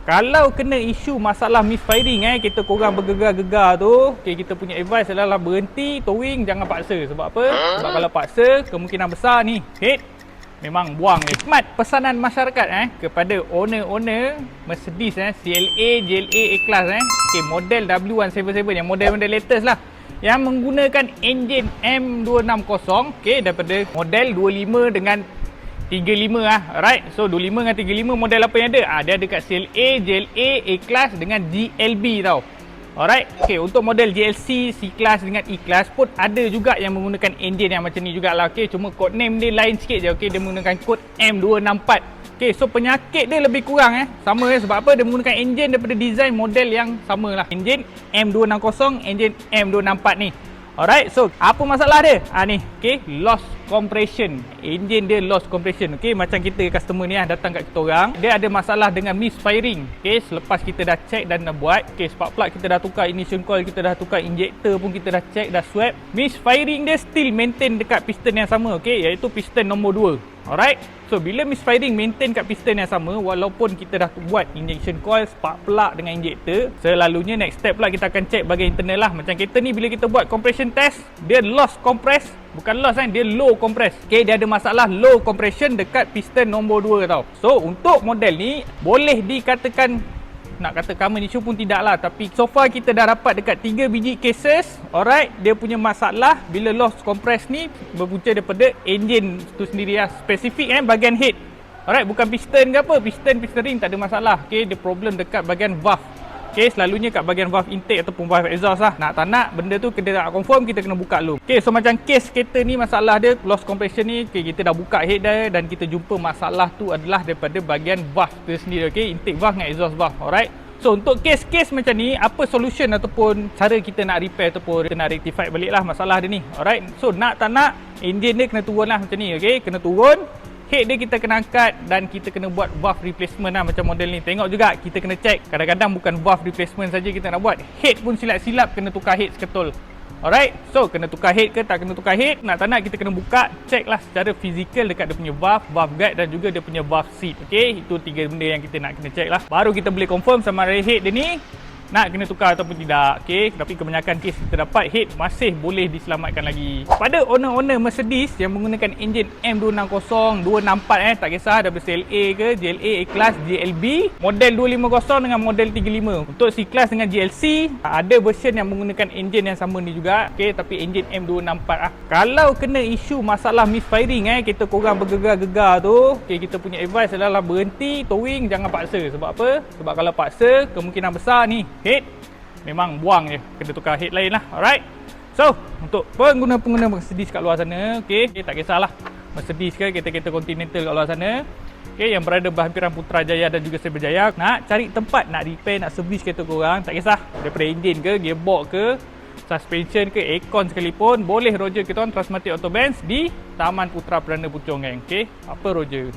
Kalau kena isu masalah misfiring kita korang bergegar-gegar tu, kita punya advice adalah berhenti, towing, jangan paksa. Sebab apa? Sebab kalau paksa, kemungkinan besar ni head memang buang je. Khidmat pesanan masyarakat kepada owner-owner Mercedes CLA, GLA, A-Class model W177 yang model-model latest lah, yang menggunakan enjin M260 daripada model 25 dengan 35 alright. So 25 dengan 35 model apa yang ada? Dia ada kat CLA, GLA, A-Class dengan GLB tau. Alright. Untuk model GLC, C-Class dengan E-Class pun ada juga yang menggunakan enjin yang macam ni jugalah. Cuma code name dia lain sikit je. Dia menggunakan kod M264. So penyakit dia lebih kurang sama sebab apa? Dia menggunakan enjin daripada design model yang sama lah. Enjin M260, enjin M264 ni. Alright, so apa masalah dia? Ni, loss compression. Enjin dia loss compression. Macam kita customer ni datang kat kita orang, dia ada masalah dengan misfiring. Selepas kita dah check dan dah buat, spark plug kita dah tukar, ignition coil kita dah tukar, injector pun kita dah check, dah swap. Misfiring dia still maintain dekat piston yang sama, iaitu piston nombor 2. Alright. So bila misfiring maintain kat piston yang sama, walaupun kita dah buat injection coil, spark plug dengan injector, selalunya next step pula kita akan check bahagian internal lah. Macam kereta ni bila kita buat compression test, dia loss compress, bukan loss dia low compress. Dia ada masalah low compression dekat piston nombor 2 tau. So untuk model ni boleh dikatakan, nak kata common issue pun tidak lah, tapi so far kita dah dapat dekat 3 biji cases. Alright, dia punya masalah bila loss compress ni berpunca daripada enjin tu sendiri lah, spesifik bahagian head. Alright, bukan piston ke apa, piston ring tak ada masalah. Dia problem dekat bahagian valve. Selalunya kat bahagian valve intake ataupun valve exhaust lah. Nak tak nak benda tu kita nak confirm, kita kena buka dulu. So macam case kereta ni, masalah dia loss compression ni, kita dah buka head dia dan kita jumpa masalah tu adalah daripada bahagian valve tu sendiri. Intake valve dengan exhaust valve. Alright. So untuk case-case macam ni, apa solution ataupun cara kita nak repair ataupun kita nak rectify balik lah masalah dia ni. Alright. So nak tak nak, enjin dia kena turun lah macam ni. Kena turun. Head dia kita kena angkat dan kita kena buat valve replacement lah macam model ni. Tengok juga, kita kena check. Kadang-kadang bukan valve replacement saja kita nak buat. Head pun silap-silap kena tukar head seketul. Alright, so kena tukar head ke tak kena tukar head, nak tak nak kita kena buka, check lah secara fizikal dekat dia punya valve, valve guide dan juga dia punya valve seat. Itu 3 benda yang kita nak kena check lah. Baru kita boleh confirm sama ada head dia ni nak kena tukar ataupun tidak. Tapi kebanyakan kes kita dapat head masih boleh diselamatkan lagi. Pada owner-owner Mercedes yang menggunakan enjin M260, 264 tak kisah daripada CLA ke, GLA, A-Class, GLB, model 250 dengan model 35. Untuk C-Class dengan GLC, ada version yang menggunakan enjin yang sama ni juga, tapi enjin M264 Kalau kena isu masalah misfiring kita korang bergegar-gegar tu, kita punya advice adalah berhenti, towing, jangan paksa. Sebab apa? Sebab kalau paksa, kemungkinan besar ni head memang buang je, kena tukar head lain lah. Alright. So untuk pengguna-pengguna Mercedes kat luar sana, tak kisahlah Mercedes ke kereta-kereta Continental kat luar sana, yang berada berhampiran Putrajaya dan juga Cyberjaya, nak cari tempat nak repair, nak servis kereta korang, tak kisah daripada enjin ke, gearbox ke, suspension ke, aircon sekalipun, boleh Roger kita orang Transmatic Autobans di Taman Putra Perdana Puchong. Apa Roger?